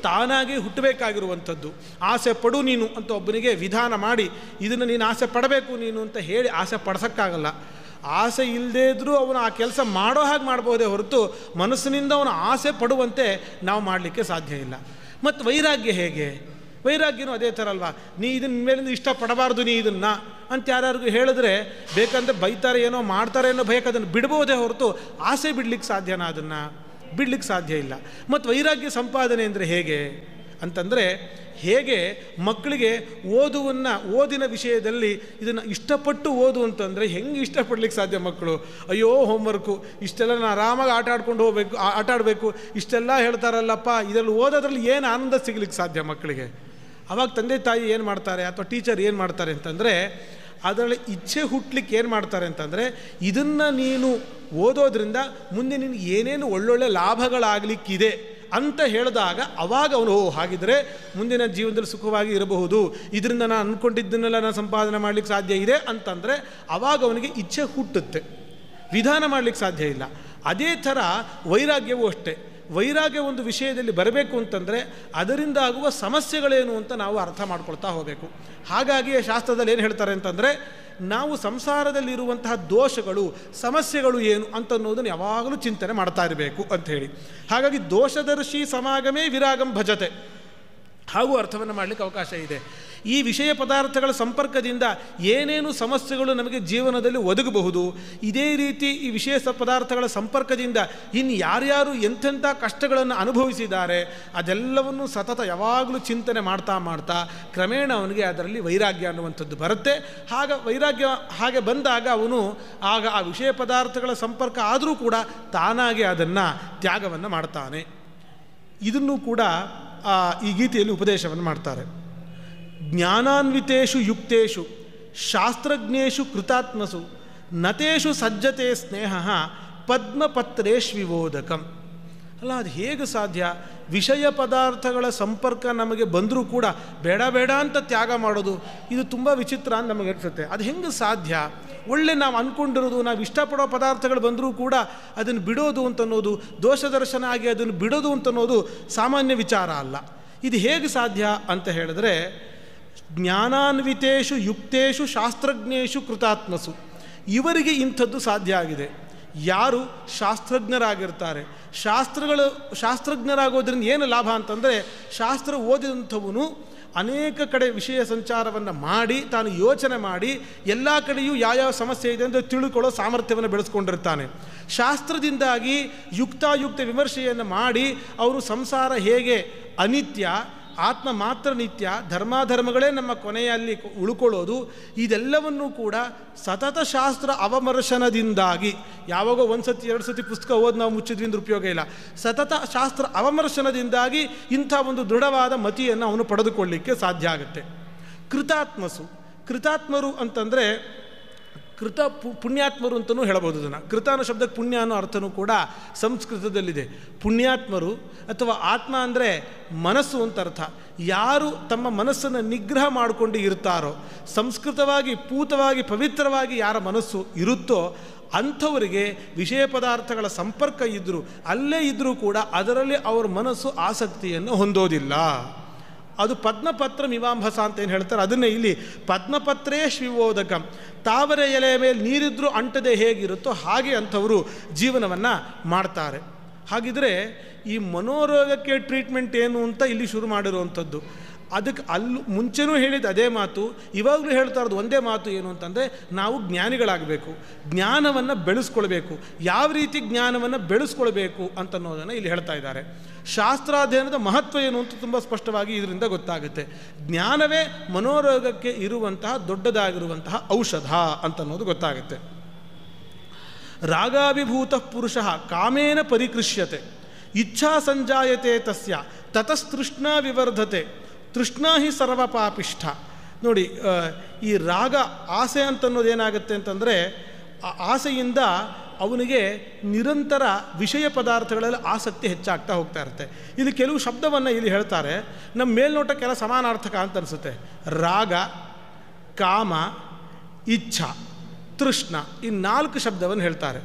ತಾನಾಗಿ ಹುಟ್ಟಬೇಕಾಗಿರುವಂಥದ್ದು. ಆಸೆ ಪಡು ನೀನು ಅಂತ ಒಬ್ಬನಿಗೆ ವಿಧಾನ ಮಾಡಿ ಇದನ್ನು ನೀನು ಆಸೆ ಪಡಬೇಕು ನೀನು ಅಂತ ಹೇಳಿ ಆಸೆ ಪಡಿಸೋಕ್ಕಾಗಲ್ಲ. ಆಸೆ ಇಲ್ಲದೇ ಇದ್ದರೂ ಅವನು ಆ ಕೆಲಸ ಮಾಡೋ ಹಾಗೆ ಮಾಡ್ಬೋದೇ ಹೊರತು ಮನಸ್ಸಿನಿಂದ ಅವನು ಆಸೆ ಪಡುವಂತೆ ನಾವು ಮಾಡಲಿಕ್ಕೆ ಸಾಧ್ಯ ಇಲ್ಲ. ಮತ್ತು ವೈರಾಗ್ಯ ಹೇಗೆ? ವೈರಾಗ್ಯನೂ ಅದೇ ಥರ ಅಲ್ವಾ? ನೀ ಇದನ್ನ ಮೇಲಿಂದ ಇಷ್ಟಪಡಬಾರ್ದು ನೀ ಇದನ್ನು ಅಂತ ಯಾರಿಗೂ ಹೇಳಿದ್ರೆ ಬೇಕಂದರೆ ಬೈತಾರೆ, ಏನೋ ಮಾಡ್ತಾರೆ ಏನೋ ಭಯಕ್ಕೆ ಅದನ್ನು ಬಿಡ್ಬೋದೇ ಹೊರತು ಆಸೆ ಬಿಡ್ಲಿಕ್ಕೆ ಸಾಧ್ಯನಾ? ಅದನ್ನು ಬಿಡ್ಲಿಕ್ಕೆ ಸಾಧ್ಯ ಇಲ್ಲ. ಮತ್ತು ವೈರಾಗ್ಯ ಸಂಪಾದನೆ ಅಂದರೆ ಹೇಗೆ ಅಂತಂದರೆ, ಹೇಗೆ ಮಕ್ಕಳಿಗೆ ಓದಿನ ವಿಷಯದಲ್ಲಿ ಇದನ್ನು ಇಷ್ಟಪಟ್ಟು ಓದು ಅಂತಂದರೆ ಹೆಂಗೆ ಇಷ್ಟಪಡ್ಲಿಕ್ಕೆ ಸಾಧ್ಯ? ಮಕ್ಕಳು ಅಯ್ಯೋ ಹೋಮ್ವರ್ಕು ಇಷ್ಟೆಲ್ಲ ನಾನು ಆರಾಮಾಗಿ ಆಟ ಆಡಬೇಕು ಇಷ್ಟೆಲ್ಲ ಹೇಳ್ತಾರಲ್ಲಪ್ಪ, ಇದರಲ್ಲಿ ಓದೋದ್ರಲ್ಲಿ ಏನು ಆನಂದ ಸಿಗಲಿಕ್ಕೆ ಸಾಧ್ಯ ಮಕ್ಕಳಿಗೆ? ಆವಾಗ ತಂದೆ ತಾಯಿ ಏನು ಮಾಡ್ತಾರೆ ಅಥವಾ ಟೀಚರ್ ಏನು ಮಾಡ್ತಾರೆ ಅಂತಂದರೆ ಅದರಲ್ಲಿ ಇಚ್ಛೆ ಹುಟ್ಟಲಿಕ್ಕೆ ಏನು ಮಾಡ್ತಾರೆ ಅಂತಂದರೆ ಇದನ್ನು ನೀನು ಓದೋದ್ರಿಂದ ಮುಂದೆ ನಿನಗೆ ಏನೇನು ಒಳ್ಳೊಳ್ಳೆ ಲಾಭಗಳಾಗಲಿಕ್ಕಿದೆ ಅಂತ ಹೇಳಿದಾಗ ಅವಾಗ ಅವನು ಹಾಗಿದ್ರೆ ಮುಂದಿನ ಜೀವನದಲ್ಲಿ ಸುಖವಾಗಿ ಇರಬಹುದು, ಇದರಿಂದ ನಾನು ಅಂದ್ಕೊಂಡಿದ್ದನ್ನೆಲ್ಲ ನಾನು ಸಂಪಾದನೆ ಮಾಡಲಿಕ್ಕೆ ಸಾಧ್ಯ ಇದೆ ಅಂತಂದರೆ ಅವಾಗ ಅವನಿಗೆ ಇಚ್ಛೆ ಹುಟ್ಟುತ್ತೆ, ವಿಧಾನ ಮಾಡಲಿಕ್ಕೆ ಸಾಧ್ಯ ಇಲ್ಲ. ಅದೇ ಥರ ವೈರಾಗ್ಯವೂ ಅಷ್ಟೇ. ವೈರಾಗ್ಯ ಒಂದು ವಿಷಯದಲ್ಲಿ ಬರಬೇಕು ಅಂತಂದರೆ ಅದರಿಂದ ಆಗುವ ಸಮಸ್ಯೆಗಳೇನು ಅಂತ ನಾವು ಅರ್ಥ ಮಾಡ್ಕೊಳ್ತಾ ಹೋಗಬೇಕು. ಹಾಗಾಗಿ ಶಾಸ್ತ್ರದಲ್ಲಿ ಏನು ಹೇಳ್ತಾರೆ ಅಂತಂದರೆ, ನಾವು ಸಂಸಾರದಲ್ಲಿರುವಂತಹ ದೋಷಗಳು, ಸಮಸ್ಯೆಗಳು ಏನು ಅಂತನ್ನೋದನ್ನು ಯಾವಾಗಲೂ ಚಿಂತನೆ ಮಾಡ್ತಾ ಇರಬೇಕು ಅಂಥೇಳಿ. ಹಾಗಾಗಿ ದೋಷದರ್ಶಿ ಸಮಾಗಮೇ ವಿರಾಗಂ ಭಜತೆ ಹಾಗೂ ಅರ್ಥವನ್ನು ಮಾಡಲಿಕ್ಕೆ ಅವಕಾಶ ಇದೆ. ಈ ವಿಷಯ ಪದಾರ್ಥಗಳ ಸಂಪರ್ಕದಿಂದ ಏನೇನು ಸಮಸ್ಯೆಗಳು ನಮಗೆ ಜೀವನದಲ್ಲಿ ಒದಗಬಹುದು, ಇದೇ ರೀತಿ ಈ ವಿಷಯ ಪದಾರ್ಥಗಳ ಸಂಪರ್ಕದಿಂದ ಇನ್ನು ಯಾರ್ಯಾರು ಎಂಥೆಂಥ ಕಷ್ಟಗಳನ್ನು ಅನುಭವಿಸಿದ್ದಾರೆ ಅದೆಲ್ಲವನ್ನು ಸತತ ಯಾವಾಗಲೂ ಚಿಂತನೆ ಮಾಡ್ತಾ ಮಾಡ್ತಾ ಕ್ರಮೇಣ ಅವನಿಗೆ ಅದರಲ್ಲಿ ವೈರಾಗ್ಯ ಅನ್ನುವಂಥದ್ದು ಬರುತ್ತೆ. ವೈರಾಗ್ಯ ಹಾಗೆ ಬಂದಾಗ ಅವನು ಆಗ ಆ ವಿಷಯ ಪದಾರ್ಥಗಳ ಸಂಪರ್ಕ ಆದರೂ ಕೂಡ ತಾನಾಗೆ ಅದನ್ನು ತ್ಯಾಗವನ್ನು ಮಾಡ್ತಾನೆ. ಇದನ್ನು ಕೂಡ ಈ ಗೀತೆಯಲ್ಲಿ ಉಪದೇಶವನ್ನು ಮಾಡ್ತಾರೆ. ಜ್ಞಾನಾನ್ವಿತೇಷು ಯುಕ್ತೇಷು ಶಾಸ್ತ್ರಜ್ಞೇಷು ಕೃತಾತ್ಮಸು ನತೇಷು ಸಜ್ಜತೆ ಸ್ನೇಹ ಪದ್ಮಪತ್ರೇಶ್ವಿವೋದಕಂ. ಅಲ್ಲ, ಅದು ಹೇಗೆ ಸಾಧ್ಯ? ವಿಷಯ ಪದಾರ್ಥಗಳ ಸಂಪರ್ಕ ನಮಗೆ ಬಂದರೂ ಕೂಡ ಬೇಡ ಬೇಡ ಅಂತ ತ್ಯಾಗ ಮಾಡೋದು, ಇದು ತುಂಬ ವಿಚಿತ್ರ ಅಂತ ನಮಗೆ ಅನಿಸುತ್ತೆ. ಅದು ಹೆಂಗೆ ಸಾಧ್ಯ? ಒಳ್ಳೆ ನಾವು ಅಂದ್ಕೊಂಡಿರೋದು, ನಾವು ಇಷ್ಟಪಡೋ ಪದಾರ್ಥಗಳು ಬಂದರೂ ಕೂಡ ಅದನ್ನು ಬಿಡೋದು ಅಂತನ್ನೋದು, ದೋಷದರ್ಶನ ಆಗಿ ಅದನ್ನು ಬಿಡೋದು ಅಂತನ್ನೋದು ಸಾಮಾನ್ಯ ವಿಚಾರ ಅಲ್ಲ. ಇದು ಹೇಗೆ ಸಾಧ್ಯ ಅಂತ ಹೇಳಿದ್ರೆ, ಜ್ಞಾನಾನ್ವಿತೇಷು ಯುಕ್ತೇಷು ಶಾಸ್ತ್ರಜ್ಞೇಷು ಕೃತಾತ್ಮಸು, ಇವರಿಗೆ ಇಂಥದ್ದು ಸಾಧ್ಯ ಆಗಿದೆ. ಯಾರು ಶಾಸ್ತ್ರಜ್ಞರಾಗಿರ್ತಾರೆ, ಶಾಸ್ತ್ರಜ್ಞರಾಗೋದ್ರಿಂದ ಏನು ಲಾಭ ಅಂತಂದರೆ, ಶಾಸ್ತ್ರ ಓದಿದಂಥವನು ಅನೇಕ ಕಡೆ ವಿಷಯ ಸಂಚಾರವನ್ನು ಮಾಡಿ ತಾನು ಯೋಚನೆ ಮಾಡಿ ಎಲ್ಲ ಕಡೆಯೂ ಯಾವ್ಯಾವ ಸಮಸ್ಯೆ ಇದೆ ಅಂತ ತಿಳ್ಕೊಳ್ಳೋ ಸಾಮರ್ಥ್ಯವನ್ನು ಬೆಳೆಸ್ಕೊಂಡಿರ್ತಾನೆ. ಶಾಸ್ತ್ರದಿಂದಾಗಿ ಯುಕ್ತಾಯುಕ್ತ ವಿಮರ್ಶೆಯನ್ನು ಮಾಡಿ ಅವರು ಸಂಸಾರ ಹೇಗೆ ಅನಿತ್ಯ, ಆತ್ಮ ಮಾತ್ರ ನಿತ್ಯ, ಧರ್ಮಾಧರ್ಮಗಳೇ ನಮ್ಮ ಕೊನೆಯಲ್ಲಿ ಉಳ್ಕೊಳ್ಳೋದು, ಇದೆಲ್ಲವನ್ನೂ ಕೂಡ ಸತತ ಶಾಸ್ತ್ರ ಅವಮರ್ಶನದಿಂದಾಗಿ, ಯಾವಾಗೋ ಒಂದು ಸತಿ ಎರಡು ಸತಿ ಪುಸ್ತಕ ಓದಿ ನಾವು ಮುಚ್ಚಿದ್ರಿಂದ ಉಪಯೋಗ ಇಲ್ಲ, ಸತತ ಶಾಸ್ತ್ರ ಅವಮರ್ಶನದಿಂದಾಗಿ ಇಂಥ ಒಂದು ದೃಢವಾದ ಮತಿಯನ್ನು ಅವನು ಪಡೆದುಕೊಳ್ಳಲಿಕ್ಕೆ ಸಾಧ್ಯ ಆಗುತ್ತೆ. ಕೃತಾತ್ಮರು ಅಂತಂದರೆ ಪುಣ್ಯಾತ್ಮರು ಅಂತಲೂ ಹೇಳ್ಬೋದು. ಅದನ್ನು ಕೃತ ಅನ್ನೋ ಶಬ್ದಕ್ಕೆ ಪುಣ್ಯ ಅನ್ನೋ ಅರ್ಥನೂ ಕೂಡ ಸಂಸ್ಕೃತದಲ್ಲಿದೆ. ಪುಣ್ಯಾತ್ಮರು ಅಥವಾ ಆತ್ಮ ಅಂದರೆ ಮನಸ್ಸು ಅಂತ ಅರ್ಥ. ಯಾರು ತಮ್ಮ ಮನಸ್ಸನ್ನು ನಿಗ್ರಹ ಮಾಡಿಕೊಂಡು ಇರ್ತಾರೋ, ಸಂಸ್ಕೃತವಾಗಿ ಪೂತವಾಗಿ ಪವಿತ್ರವಾಗಿ ಯಾರ ಮನಸ್ಸು ಇರುತ್ತೋ ಅಂಥವರಿಗೆ ವಿಷಯ ಪದಾರ್ಥಗಳ ಸಂಪರ್ಕ ಇದ್ದರೂ ಅಲ್ಲೇ ಇದ್ದರೂ ಕೂಡ ಅದರಲ್ಲಿ ಅವರ ಮನಸ್ಸು ಆಸಕ್ತಿಯನ್ನು ಹೊಂದೋದಿಲ್ಲ. ಅದು ಪದ್ಮಪತ್ರ ಮೀಮಾಂಭಸ ಅಂತ ಏನು ಹೇಳ್ತಾರೆ, ಅದನ್ನೇ ಇಲ್ಲಿ ಪದ್ಮಪತ್ರೇ ಶ್ವಿವೋದಕಂ. ತಾವರೆ ಎಲೆಯ ಮೇಲೆ ನೀರಿದ್ರೂ ಅಂಟದೆ ಹೇಗಿರುತ್ತೋ ಹಾಗೆ ಅಂಥವರು ಜೀವನವನ್ನು ಮಾಡ್ತಾರೆ. ಹಾಗಿದ್ರೆ ಈ ಮನೋರೋಗಕ್ಕೆ ಟ್ರೀಟ್ಮೆಂಟ್ ಏನು ಅಂತ ಇಲ್ಲಿ ಶುರು ಮಾಡಿರುವಂಥದ್ದು. ಅದಕ್ಕೆ ಮುಂಚೆನೂ ಹೇಳಿದ ಅದೇ ಮಾತು, ಇವಾಗಲೂ ಹೇಳ್ತಾ ಇರೋದು ಒಂದೇ ಮಾತು. ಏನು ಅಂತಂದರೆ, ನಾವು ಜ್ಞಾನಿಗಳಾಗಬೇಕು, ಜ್ಞಾನವನ್ನು ಬೆಳೆಸ್ಕೊಳ್ಬೇಕು. ಯಾವ ರೀತಿ ಜ್ಞಾನವನ್ನು ಬೆಳೆಸ್ಕೊಳ್ಬೇಕು ಅಂತನ್ನೋದನ್ನು ಇಲ್ಲಿ ಹೇಳ್ತಾ ಇದ್ದಾರೆ. ಶಾಸ್ತ್ರಾಧ್ಯಯನದ ಮಹತ್ವ ಏನು ಅಂತ ತುಂಬ ಸ್ಪಷ್ಟವಾಗಿ ಇದರಿಂದ ಗೊತ್ತಾಗುತ್ತೆ. ಜ್ಞಾನವೇ ಮನೋರೋಗಕ್ಕೆ ಇರುವಂತಹ ದೊಡ್ಡದಾಗಿರುವಂತಹ ಔಷಧ ಅಂತನ್ನೋದು ಗೊತ್ತಾಗುತ್ತೆ. ರಾಗಾಭಿಭೂತ ಪುರುಷ ಕಾಮೇನ ಪರಿಕೃಷ್ಯತೆ, ಇಚ್ಛಾ ಸಂಜಾಯತೆ ತಸ್ಯ ತತಸ್ತೃಷ್ಣಾ ವಿವರ್ಧತೆ, ತೃಷ್ಣಾ ಹಿ ಸರ್ವಪಾಪಿಷ್ಠ. ನೋಡಿ, ಈ ರಾಗ ಆಸೆ ಅಂತನ್ನೋದೇನಾಗುತ್ತೆ ಅಂತಂದರೆ, ಆ ಆಸೆಯಿಂದ ಅವನಿಗೆ ನಿರಂತರ ವಿಷಯ ಪದಾರ್ಥಗಳಲ್ಲಿ ಆಸಕ್ತಿ ಹೆಚ್ಚಾಗ್ತಾ ಹೋಗ್ತಾ ಇರುತ್ತೆ. ಇಲ್ಲಿ ಕೆಲವು ಶಬ್ದವನ್ನು ಇಲ್ಲಿ ಹೇಳ್ತಾರೆ, ನಮ್ಮ ಮೇಲ್ನೋಟಕ್ಕೆಲ್ಲ ಸಮಾನಾರ್ಥಕ ಅಂತ ಅನಿಸುತ್ತೆ. ರಾಗ, ಕಾಮ, ಇಚ್ಛಾ, ತೃಷ್ಣ, ಈ 4 ಶಬ್ದವನ್ನು ಹೇಳ್ತಾರೆ.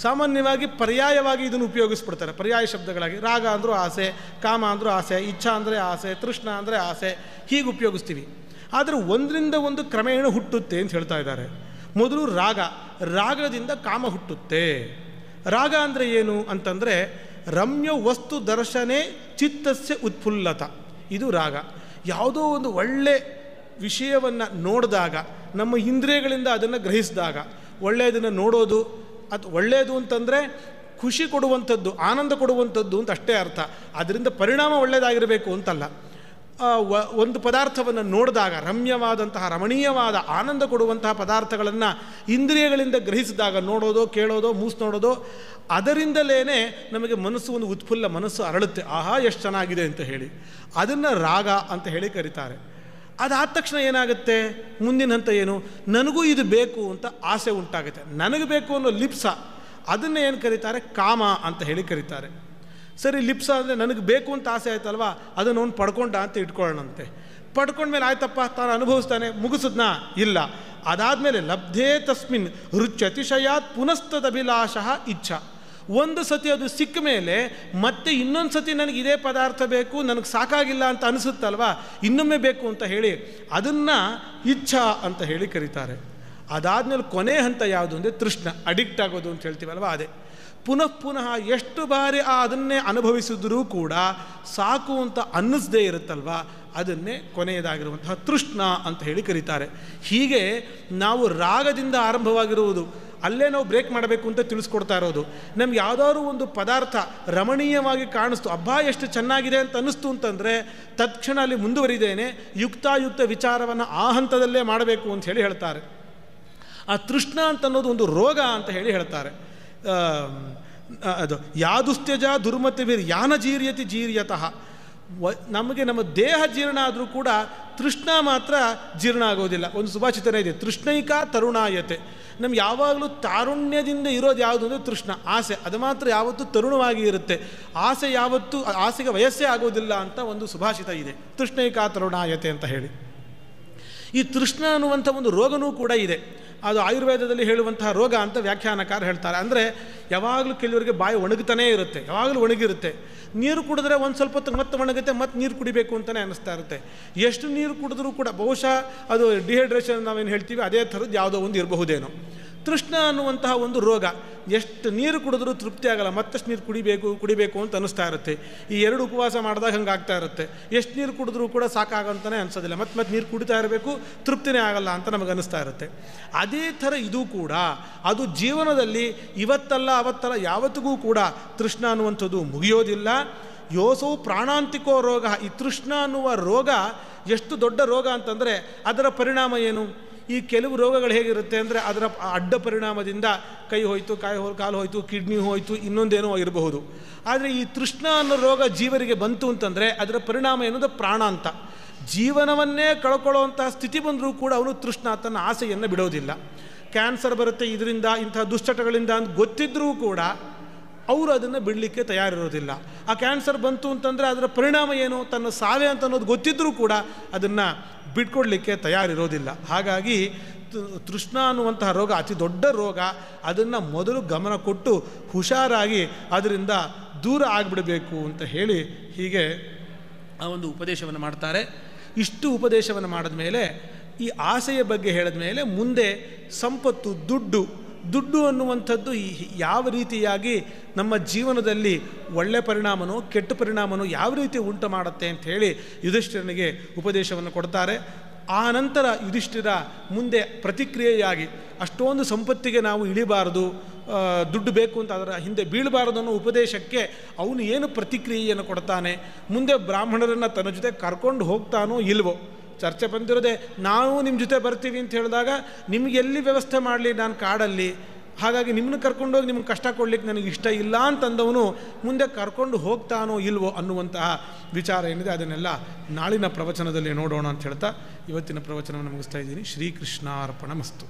ಸಾಮಾನ್ಯವಾಗಿ ಪರ್ಯಾಯವಾಗಿ ಇದನ್ನು ಉಪಯೋಗಿಸ್ಬಿಡ್ತಾರೆ, ಪರ್ಯಾಯ ಶಬ್ದಗಳಾಗಿ. ರಾಗ ಅಂದರೂ ಆಸೆ, ಕಾಮ ಅಂದರೂ ಆಸೆ, ಇಚ್ಛಾ ಅಂದರೆ ಆಸೆ, ತೃಷ್ಣ ಅಂದರೆ ಆಸೆ, ಹೀಗೆ ಉಪಯೋಗಿಸ್ತೀವಿ. ಆದರೆ ಒಂದರಿಂದ ಒಂದು ಕ್ರಮೇಣ ಹುಟ್ಟುತ್ತೆ ಅಂತ ಹೇಳ್ತಾ ಇದ್ದಾರೆ. ಮೊದಲು ರಾಗದಿಂದ ಕಾಮ ಹುಟ್ಟುತ್ತೆ. ರಾಗ ಅಂದರೆ ಏನು ಅಂತಂದರೆ, ರಮ್ಯ ವಸ್ತು ದರ್ಶನೇ ಚಿತ್ತಸ್ಯ ಉತ್ಫುಲ್ಲತ, ಇದು ರಾಗ. ಯಾವುದೋ ಒಂದು ಒಳ್ಳೆ ವಿಷಯವನ್ನು ನೋಡಿದಾಗ, ನಮ್ಮ ಇಂದ್ರಿಯಗಳಿಂದ ಅದನ್ನು ಗ್ರಹಿಸಿದಾಗ, ಒಳ್ಳೆಯದನ್ನು ನೋಡೋದು, ಅದು ಒಳ್ಳೆಯದು ಅಂತಂದರೆ ಖುಷಿ ಕೊಡುವಂಥದ್ದು, ಆನಂದ ಕೊಡುವಂಥದ್ದು ಅಂತ ಅಷ್ಟೇ ಅರ್ಥ. ಅದರಿಂದ ಪರಿಣಾಮ ಒಳ್ಳೆಯದಾಗಿರಬೇಕು ಅಂತಲ್ಲ. ಒಂದು ಪದಾರ್ಥವನ್ನು ನೋಡಿದಾಗ, ರಮ್ಯವಾದಂತಹ ರಮಣೀಯವಾದ ಆನಂದ ಕೊಡುವಂತಹ ಪದಾರ್ಥಗಳನ್ನು ಇಂದ್ರಿಯಗಳಿಂದ ಗ್ರಹಿಸಿದಾಗ, ನೋಡೋದೋ ಕೇಳೋದೋ ಮೂಸು ನೋಡೋದೋ, ಅದರಿಂದಲೇ ನಮಗೆ ಮನಸ್ಸು ಒಂದು ಉತ್ಫುಲ್ಲ ಮನಸ್ಸು ಅರಳುತ್ತೆ. ಆಹಾ ಎಷ್ಟು ಚೆನ್ನಾಗಿದೆ ಅಂತ ಹೇಳಿ ಅದನ್ನು ರಾಗ ಅಂತ ಹೇಳಿ ಕರೀತಾರೆ. ಅದಾದ ತಕ್ಷಣ ಏನಾಗುತ್ತೆ, ಮುಂದಿನ ಹಂತ ಏನು, ನನಗೂ ಇದು ಬೇಕು ಅಂತ ಆಸೆ ಉಂಟಾಗುತ್ತೆ. ನನಗೆ ಬೇಕು ಅನ್ನೋ ಲಿಪ್ಸ, ಅದನ್ನು ಏನು ಕರೀತಾರೆ, ಕಾಮ ಅಂತ ಹೇಳಿ ಕರೀತಾರೆ. ಸರಿ ಲಿಪ್ಸ ಅಂದರೆ ನನಗೆ ಬೇಕು ಅಂತ ಆಸೆ ಆಯ್ತಲ್ವಾ, ಅದನ್ನು ಅವ್ನು ಪಡ್ಕೊಂಡ ಅಂತ ಇಟ್ಕೊಳ್ಳೋಣಂತೆ. ಪಡ್ಕೊಂಡ್ಮೇಲೆ ಆಯ್ತಪ್ಪ ತಾನು ಅನುಭವಿಸ್ತಾನೆ, ಮುಗಿಸಿದ್ನಾ? ಇಲ್ಲ. ಅದಾದಮೇಲೆ ಲಬ್ಧೇ ತಸ್ಮಿನ್ ರುಚ್ಯತಿಶಯಾತ್ ಪುನಸ್ತದಭಿಲಾಷಃ ಇಚ್ಛಾ. ಒಂದು ಸತಿ ಅದು ಸಿಕ್ಕ ಮೇಲೆ ಮತ್ತೆ ಇನ್ನೊಂದು ಸತಿ ನನಗೆ ಇದೇ ಪದಾರ್ಥ ಬೇಕು, ನನಗೆ ಸಾಕಾಗಿಲ್ಲ ಅಂತ ಅನಿಸುತ್ತಲ್ವ, ಇನ್ನೊಮ್ಮೆ ಬೇಕು ಅಂತ ಹೇಳಿ ಅದನ್ನು ಇಚ್ಛಾ ಅಂತ ಹೇಳಿ ಕರೀತಾರೆ. ಅದಾದಮೇಲೆ ಕೊನೆ ಹಂತ ಯಾವುದು ಅಂದರೆ ತೃಷ್ಣ, ಅಡಿಕ್ಟ್ ಆಗೋದು ಅಂತ ಹೇಳ್ತೀವಲ್ವ, ಅದೇ ಪುನಃ ಪುನಃ ಎಷ್ಟು ಬಾರಿ ಅದನ್ನೇ ಅನುಭವಿಸಿದ್ರೂ ಕೂಡ ಸಾಕು ಅಂತ ಅನ್ನಿಸದೇ ಇರುತ್ತಲ್ವ, ಅದನ್ನೇ ಕೊನೆಯದಾಗಿರುವಂತಹ ತೃಷ್ಣ ಅಂತ ಹೇಳಿ ಕರೀತಾರೆ. ಹೀಗೆ ನಾವು ರಾಗದಿಂದ ಆರಂಭವಾಗಿರುವುದು, ಅಲ್ಲೇ ನಾವು ಬ್ರೇಕ್ ಮಾಡಬೇಕು ಅಂತ ತಿಳಿಸ್ಕೊಡ್ತಾ ಇರೋದು. ನಮ್ಗೆ ಯಾವುದಾದ್ರು ಒಂದು ಪದಾರ್ಥ ರಮಣೀಯವಾಗಿ ಕಾಣಿಸ್ತು, ಅಬ್ಬಾ ಎಷ್ಟು ಚೆನ್ನಾಗಿದೆ ಅಂತ ಅನ್ನಿಸ್ತು ಅಂತಂದರೆ ತತ್ಕ್ಷಣ ಅಲ್ಲಿ ಮುಂದುವರಿದೇನೆ ಯುಕ್ತಾಯುಕ್ತ ವಿಚಾರವನ್ನು ಆ ಹಂತದಲ್ಲೇ ಮಾಡಬೇಕು ಅಂತ ಹೇಳಿ ಹೇಳ್ತಾರೆ. ಆ ತೃಷ್ಣ ಅಂತ ಅನ್ನೋದು ಒಂದು ರೋಗ ಅಂತ ಹೇಳಿ ಹೇಳ್ತಾರೆ. ಅದು ಯಾದುಸ್ತ್ಯಜ ದುರ್ಮತಿವಿರ್ ಯಾನ ಜೀರ್ಯತಿ ಜೀರ್ಯತಃ. ನಮಗೆ ನಮ್ಮ ದೇಹ ಜೀರ್ಣ ಆದರೂ ಕೂಡ ತೃಷ್ಣ ಮಾತ್ರ ಜೀರ್ಣ ಆಗೋದಿಲ್ಲ. ಒಂದು ಸುಭಾಷಿತನೇ ಇದೆ, ತೃಷ್ಣೈಕ ತರುಣಾಯತೆ. ನಮ್ಗೆ ಯಾವಾಗಲೂ ತಾರುಣ್ಯದಿಂದ ಇರೋದು ಯಾವುದು ಅಂದರೆ ತೃಷ್ಣ, ಆಸೆ. ಅದು ಮಾತ್ರ ಯಾವತ್ತೂ ತರುಣವಾಗಿ ಇರುತ್ತೆ. ಆಸೆ ಯಾವತ್ತೂ, ಆಸೆಗೆ ವಯಸ್ಸೇ ಆಗೋದಿಲ್ಲ ಅಂತ ಒಂದು ಸುಭಾಷಿತ ಇದೆ, ತೃಷ್ಣೈಕ ತರುಣಾಯತೆ ಅಂತ ಹೇಳಿ. ಈ ತೃಷ್ಣ ಅನ್ನುವಂಥ ಒಂದು ರೋಗನೂ ಕೂಡ ಇದೆ. ಅದು ಆಯುರ್ವೇದದಲ್ಲಿ ಹೇಳುವಂತಹ ರೋಗ ಅಂತ ವ್ಯಾಖ್ಯಾನಕಾರ ಹೇಳ್ತಾರೆ. ಅಂದರೆ ಯಾವಾಗಲೂ ಕೆಲವರಿಗೆ ಬಾಯಿ ಒಣಗುತ್ತಾನೇ ಇರುತ್ತೆ, ಯಾವಾಗಲೂ ಒಣಗಿರುತ್ತೆ. ನೀರು ಕುಡಿದ್ರೆ ಒಂದು ಸ್ವಲ್ಪ ಹೊತ್ತು ಮತ್ತೆ ಒಣಗುತ್ತೆ, ಮತ್ತೆ ನೀರು ಕುಡಿಬೇಕು ಅಂತಲೇ ಅನ್ನಿಸ್ತಾ ಇರುತ್ತೆ. ಎಷ್ಟು ನೀರು ಕುಡಿದ್ರೂ ಕೂಡ ಬಹುಶಃ ಅದು ಡಿಹೈಡ್ರೇಷನ್ ನಾವೇನು ಹೇಳ್ತೀವಿ ಅದೇ ಥರದ್ದು ಯಾವುದೋ ಒಂದು ಇರಬಹುದೇನೋ. ತೃಷ್ಣ ಅನ್ನುವಂತಹ ಒಂದು ರೋಗ, ಎಷ್ಟು ನೀರು ಕುಡಿದ್ರೂ ತೃಪ್ತಿ ಆಗಲ್ಲ, ಮತ್ತಷ್ಟು ನೀರು ಕುಡಿಬೇಕು ಅಂತ ಅನ್ನಿಸ್ತಾ ಇರುತ್ತೆ. ಈ ಎರಡು ಉಪವಾಸ ಮಾಡಿದಾಗ ಹಂಗೆ ಆಗ್ತಾ ಇರುತ್ತೆ. ಎಷ್ಟು ನೀರು ಕುಡಿದ್ರೂ ಕೂಡ ಸಾಕಾಗಂತಲೇ ಅನಿಸೋದಿಲ್ಲ, ಮತ್ತೆ ನೀರು ಕುಡಿತಾ ಇರಬೇಕು, ತೃಪ್ತಿನೇ ಆಗಲ್ಲ ಅಂತ ನಮಗೆ ಅನ್ನಿಸ್ತಾ ಇರುತ್ತೆ. ಅದೇ ಥರ ಇದು ಕೂಡ, ಅದು ಜೀವನದಲ್ಲಿ ಇವತ್ತಲ್ಲ ಅವತ್ತಲ್ಲ ಯಾವತ್ತಿಗೂ ಕೂಡ ತೃಷ್ಣ ಅನ್ನುವಂಥದ್ದು ಮುಗಿಯೋದಿಲ್ಲ. ಯೋಸೋ ಪ್ರಾಣಾಂತಿಕೋ ರೋಗ. ಈ ತೃಷ್ಣ ಅನ್ನುವ ರೋಗ ಎಷ್ಟು ದೊಡ್ಡ ರೋಗ ಅಂತಂದರೆ ಅದರ ಪರಿಣಾಮ ಏನು? ಈ ಕೆಲವು ರೋಗಗಳು ಹೇಗಿರುತ್ತೆ ಅಂದರೆ ಅದರ ಅಡ್ಡ ಪರಿಣಾಮದಿಂದ ಕೈ ಹೋಯಿತು, ಕಾಲು ಹೋಯಿತು, ಕಿಡ್ನಿ ಹೋಯಿತು, ಇನ್ನೊಂದೇನೋ ಇರಬಹುದು. ಆದರೆ ಈ ತೃಷ್ಣ ಅನ್ನೋ ರೋಗ ಜೀವರಿಗೆ ಬಂತು ಅಂತಂದರೆ ಅದರ ಪರಿಣಾಮ ಏನದು ಪ್ರಾಣಾಂತ. ಜೀವನವನ್ನೇ ಕಳ್ಕೊಳ್ಳುವಂತಹ ಸ್ಥಿತಿ ಬಂದರೂ ಕೂಡ ಅವನು ತೃಷ್ಣ ತನ್ನ ಆಸೆಯನ್ನು ಬಿಡೋದಿಲ್ಲ. ಕ್ಯಾನ್ಸರ್ ಬರುತ್ತೆ ಇದರಿಂದ, ಇಂಥ ದುಶ್ಚಟಗಳಿಂದ ಅಂತ ಗೊತ್ತಿದ್ದರೂ ಕೂಡ ಅವರು ಅದನ್ನು ಬಿಡಲಿಕ್ಕೆ ತಯಾರಿರೋದಿಲ್ಲ. ಆ ಕ್ಯಾನ್ಸರ್ ಬಂತು ಅಂತಂದರೆ ಅದರ ಪರಿಣಾಮ ಏನು, ತನ್ನ ಸಾವೇ ಅಂತ ಅನ್ನೋದು ಗೊತ್ತಿದ್ದರೂ ಕೂಡ ಅದನ್ನು ಬಿಟ್ಕೊಡ್ಲಿಕ್ಕೆ ತಯಾರಿರೋದಿಲ್ಲ. ಹಾಗಾಗಿ ತೃಷ್ಣ ಅನ್ನುವಂತಹ ರೋಗ ಅತಿ ದೊಡ್ಡ ರೋಗ. ಅದನ್ನು ಮೊದಲು ಗಮನ ಕೊಟ್ಟು ಹುಷಾರಾಗಿ ಅದರಿಂದ ದೂರ ಆಗಿಬಿಡಬೇಕು ಅಂತ ಹೇಳಿ ಹೀಗೆ ಆ ಒಂದು ಉಪದೇಶವನ್ನು ಮಾಡ್ತಾರೆ. ಇಷ್ಟು ಉಪದೇಶವನ್ನು ಮಾಡಿದ ಮೇಲೆ, ಈ ಆಸೆಯ ಬಗ್ಗೆ ಹೇಳಿದ ಮೇಲೆ ಮುಂದೆ ಸಂಪತ್ತು, ದುಡ್ಡು ಅನ್ನುವಂಥದ್ದು ಯಾವ ರೀತಿಯಾಗಿ ನಮ್ಮ ಜೀವನದಲ್ಲಿ ಒಳ್ಳೆಯ ಪರಿಣಾಮನೋ ಕೆಟ್ಟ ಪರಿಣಾಮನೋ ಯಾವ ರೀತಿ ಉಂಟು ಮಾಡುತ್ತೆ ಅಂತ ಹೇಳಿ ಯುಧಿಷ್ಠಿರನಿಗೆ ಉಪದೇಶವನ್ನು ಕೊಡ್ತಾರೆ. ಆ ನಂತರ ಯುಧಿಷ್ಠಿರ ಮುಂದೆ ಪ್ರತಿಕ್ರಿಯೆಯಾಗಿ ಅಷ್ಟೊಂದು ಸಂಪತ್ತಿಗೆ ನಾವು ಇಳಿಬಾರದು, ದುಡ್ಡು ಬೇಕು ಅಂತ ಅದರ ಹಿಂದೆ ಬೀಳಬಾರದು ಅನ್ನೋ ಉಪದೇಶಕ್ಕೆ ಅವನು ಏನು ಪ್ರತಿಕ್ರಿಯೆಯನ್ನು ಕೊಡ್ತಾನೆ, ಮುಂದೆ ಬ್ರಾಹ್ಮಣರನ್ನು ತನ್ನ ಜೊತೆ ಕರ್ಕೊಂಡು ಹೋಗ್ತಾನೋ ಇಲ್ವೋ. ಚರ್ಚೆ ಬಂದಿರೋದೆ ನಾವು ನಿಮ್ಮ ಜೊತೆ ಬರ್ತೀವಿ ಅಂತ ಹೇಳಿದಾಗ ನಿಮ್ಗೆ ಎಲ್ಲಿ ವ್ಯವಸ್ಥೆ ಮಾಡಲಿ, ನಾನು ಕಾಡಲ್ಲಿ, ಹಾಗಾಗಿ ನಿಮ್ಮನ್ನು ಕರ್ಕೊಂಡೋಗಿ ನಿಮ್ಗೆ ಕಷ್ಟ ಕೊಡಲಿಕ್ಕೆ ನನಗೆ ಇಷ್ಟ ಇಲ್ಲ ಅಂತಂದವನು ಮುಂದೆ ಕರ್ಕೊಂಡು ಹೋಗ್ತಾನೋ ಇಲ್ವೋ ಅನ್ನುವಂತಹ ವಿಚಾರ ಏನಿದೆ ಅದನ್ನೆಲ್ಲ ನಾಳಿನ ಪ್ರವಚನದಲ್ಲಿ ನೋಡೋಣ ಅಂತ ಹೇಳ್ತಾ ಇವತ್ತಿನ ಪ್ರವಚನವನ್ನು ಮುಗಿಸ್ತಾ ಇದ್ದೀನಿ. ಶ್ರೀಕೃಷ್ಣಾರ್ಪಣಮಸ್ತು.